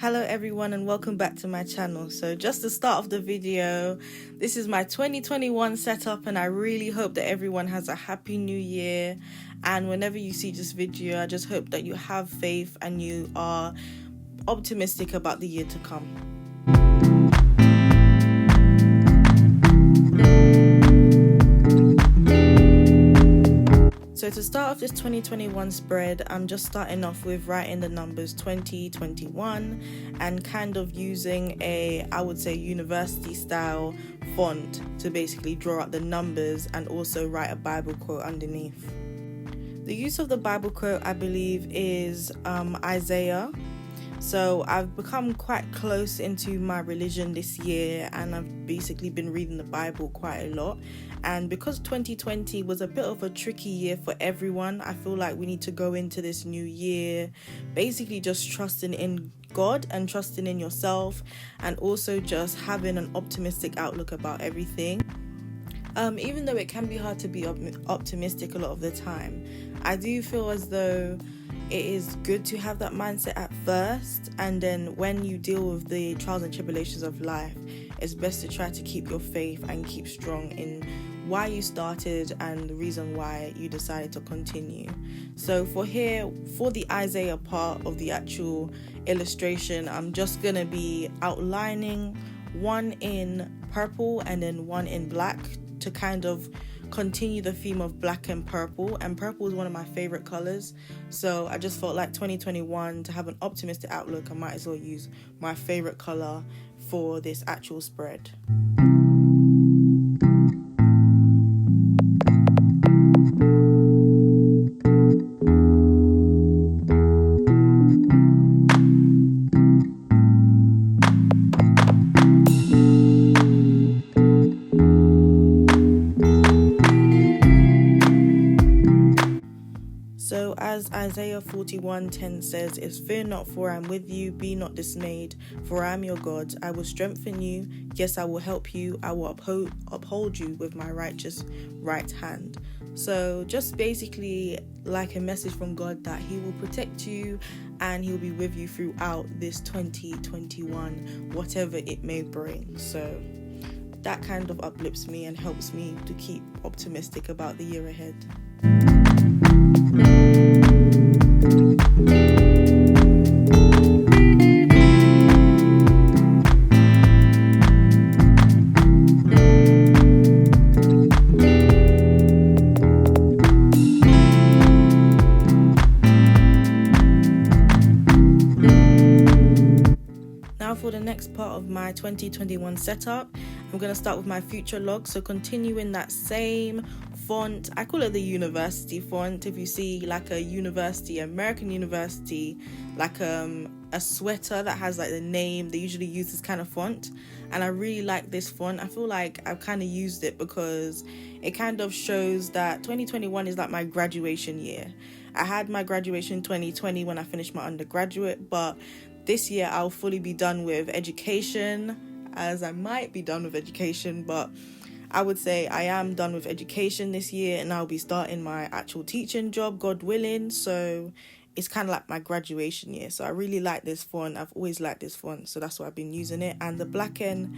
Hello everyone and welcome back to my channel. So just to start off the video, this is my 2021 setup and I really hope that everyone has a happy new year. And whenever you see this video, I just hope that you have faith and you are optimistic about the year to come. So to start off this 2021 spread, I'm just starting off with writing the numbers 2021 and kind of using I would say university style font to basically draw out the numbers and also write a Bible quote underneath. The use of the Bible quote, I believe, is Isaiah. So I've become quite close into my religion this year and I've basically been reading the Bible quite a lot. And because 2020 was a bit of a tricky year for everyone, I feel like we need to go into this new year basically just trusting in God and trusting in yourself and also just having an optimistic outlook about everything. Even though it can be hard to be optimistic a lot of the time, I do feel as though it is good to have that mindset at first, and then when you deal with the trials and tribulations of life, it's best to try to keep your faith and keep strong in why you started and the reason why you decided to continue. So for the Isaiah part of the actual illustration, I'm just going to be outlining one in purple and then one in black to kind of continue the theme of black and purple is one of my favorite colors, so I just felt like 2021, to have an optimistic outlook, I might as well use my favorite color for this actual spread. So as Isaiah 41:10 says, is fear not, for I am with you, be not dismayed, for I am your God, I will strengthen you, yes I will help you, I will uphold you with my righteous right hand. So just basically like a message from God that he will protect you and he'll be with you throughout this 2021, whatever it may bring. So that kind of uplifts me and helps me to keep optimistic about the year ahead. Now for the next part of my 2021 setup, I'm going to start with my future log. So continuing that same font, I call it the university font. If you see like a university, American university, like a sweater that has like the name, they usually use this kind of font. And I really like this font. I feel like I've kind of used it because it kind of shows that 2021 is like my graduation year. I had my graduation 2020 when I finished my undergraduate, but this year I'll fully be done with education, as I might be done with education, but I would say I am done with education this year and I'll be starting my actual teaching job, God willing. So it's kind of like my graduation year. So I really like this font. I've always liked this font, so that's why I've been using it. And the black and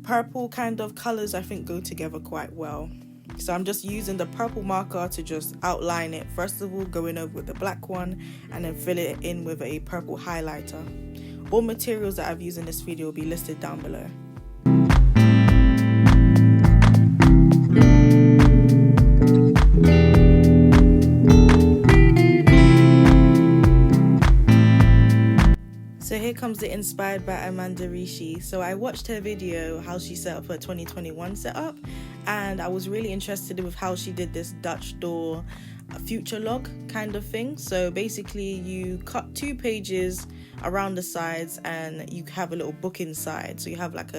purple kind of colors I think go together quite well. So I'm just using the purple marker to just outline it. First of all, going over with the black one and then fill it in with a purple highlighter. All materials that I've used in this video will be listed down below. So here comes the Inspired by Amanda RachLee. So I watched her video, how she set up her 2021 setup, and I was really interested with how she did this Dutch door future log kind of thing. So basically you cut 2 pages around the sides and you have a little book inside. So you have like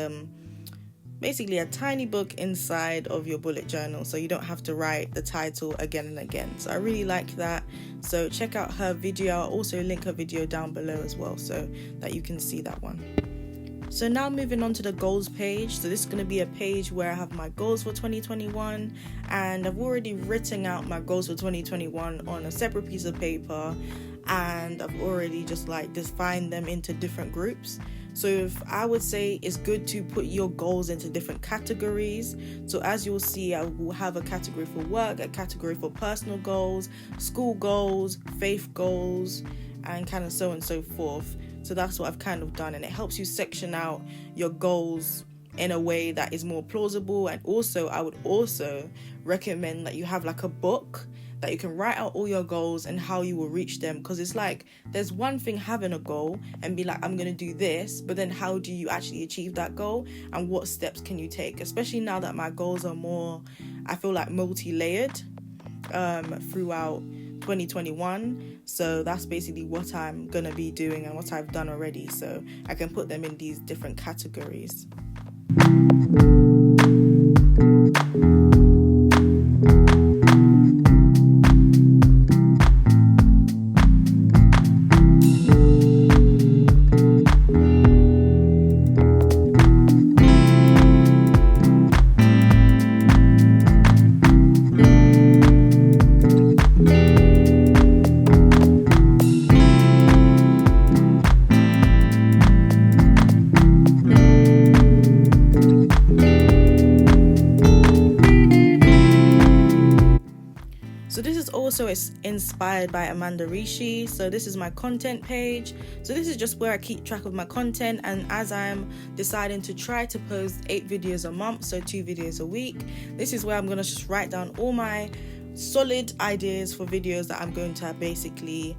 basically a tiny book inside of your bullet journal, so you don't have to write the title again and again. So I really like that. So check out her video. I'll also link her video down below as well so that you can see that one. So now moving on to the goals page. So this is going to be a page where I have my goals for 2021, and I've already written out my goals for 2021 on a separate piece of paper, and I've already just like defined them into different groups. So if I would say it's good to put your goals into different categories. So as you'll see, I will have a category for work, a category for personal goals, school goals, faith goals, and kind of so on and so forth. So that's what I've kind of done, and it helps you section out your goals in a way that is more plausible. And also I would also recommend that you have like a book that you can write out all your goals and how you will reach them, because it's like there's one thing having a goal and be like, I'm going to do this, but then how do you actually achieve that goal, and what steps can you take, especially now that my goals are more, I feel like, multi-layered throughout 2021. So that's basically what I'm going to be doing and what I've done already, so I can put them in these different categories. So this is also inspired by Amanda RachLee. So this is my content page. So this is just where I keep track of my content, and as I'm deciding to try to post 8 videos a month, so 2 videos a week, this is where I'm going to just write down all my solid ideas for videos that I'm going to basically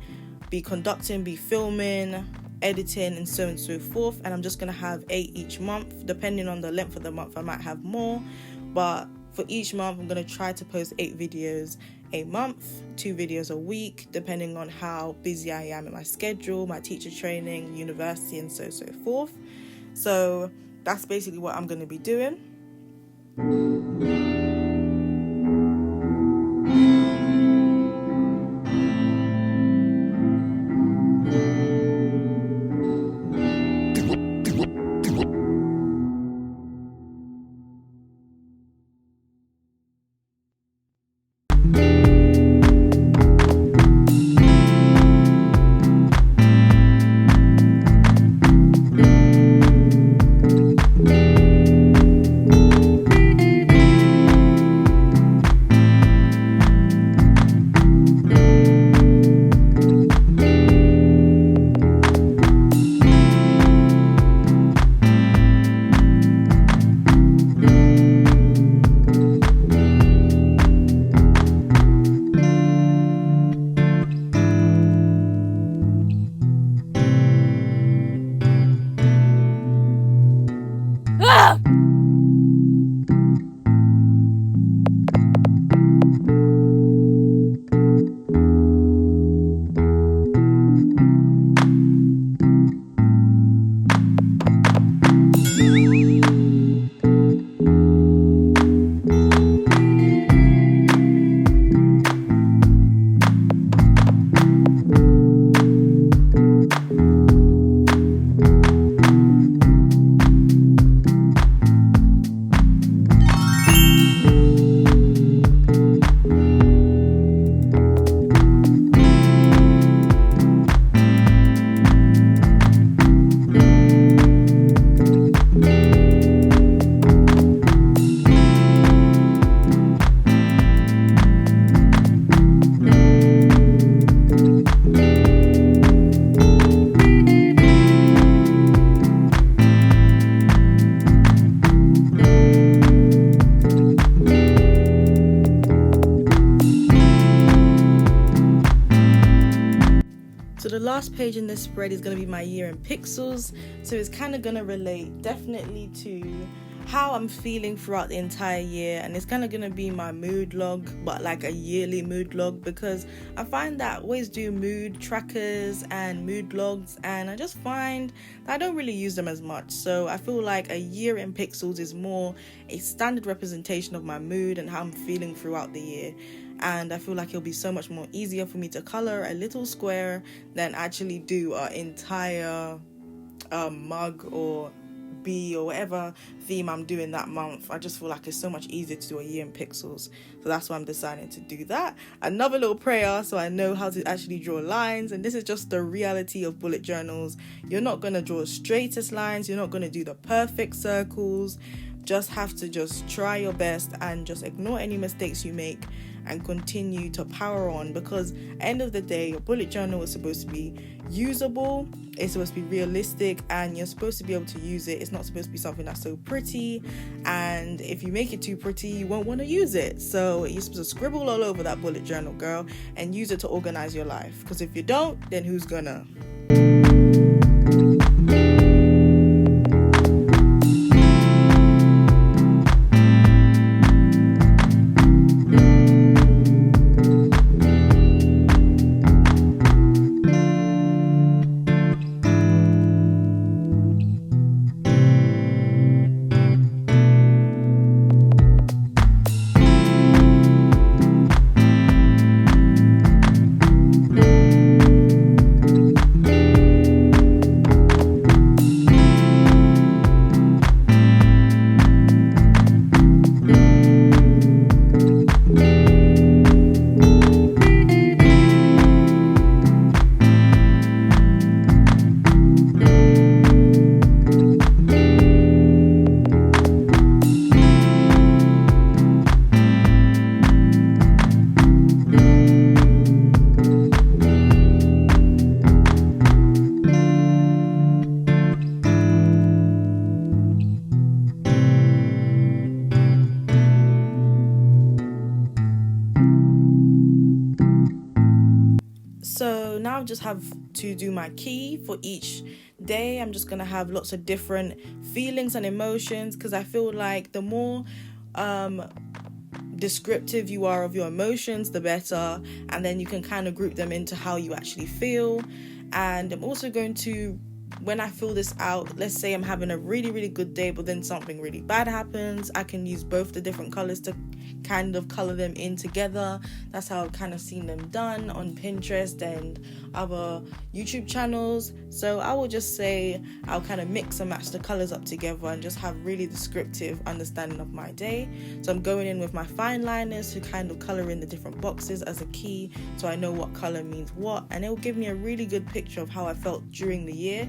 be conducting, be filming, editing, and so on and so forth. And I'm just going to have 8 each month. Depending on the length of the month, I might have more, but for each month I'm going to try to post 8 videos a month, 2 videos a week, depending on how busy I am in my schedule, my teacher training, university, and so forth. So that's basically what I'm going to be doing. So the last page in this spread is going to be my year in pixels. So it's kind of going to relate definitely to how I'm feeling throughout the entire year, and it's kind of going to be my mood log, but like a yearly mood log, because I find that I always do mood trackers and mood logs, and I just find that I don't really use them as much. So I feel like a year in pixels is more a standard representation of my mood and how I'm feeling throughout the year. And I feel like it'll be so much more easier for me to color a little square than actually do an entire mug or be, or whatever theme I'm doing that month. I just feel like it's so much easier to do a year in pixels. So that's why I'm deciding to do that. Another little prayer so I know how to actually draw lines. And this is just the reality of bullet journals. You're not going to draw straightest lines. You're not going to do the perfect circles. Just have to just try your best and just ignore any mistakes you make and continue to power on, because at the end of the day, your bullet journal is supposed to be usable, it's supposed to be realistic, and you're supposed to be able to use it. It's not supposed to be something that's so pretty, and if you make it too pretty, you won't want to use it. So you're supposed to scribble all over that bullet journal, girl, and use it to organize your life, because if you don't, then who's gonna? So now I just have to do my key for each day. I'm just going to have lots of different feelings and emotions, because I feel like the more descriptive you are of your emotions, the better. And then you can kind of group them into how you actually feel. And I'm also going to, when I fill this out, let's say I'm having a really, really good day, but then something really bad happens, I can use both the different colors to kind of color them in together. That's how I've kind of seen them done on Pinterest and other YouTube channels. So I will just say I'll kind of mix and match the colors up together and just have really descriptive understanding of my day. So I'm going in with my fine liners to kind of color in the different boxes as a key, so I know what color means what, and it will give me a really good picture of how I felt during the year.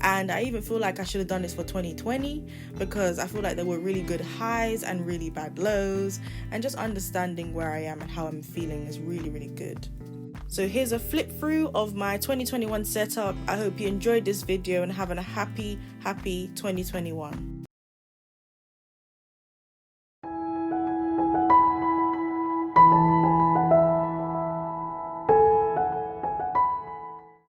And I even feel like I should have done this for 2020, because I feel like there were really good highs and really bad lows, and just understanding where I am and how I'm feeling is really, really good. So here's a flip through of my 2021 setup. I hope you enjoyed this video and having a happy 2021.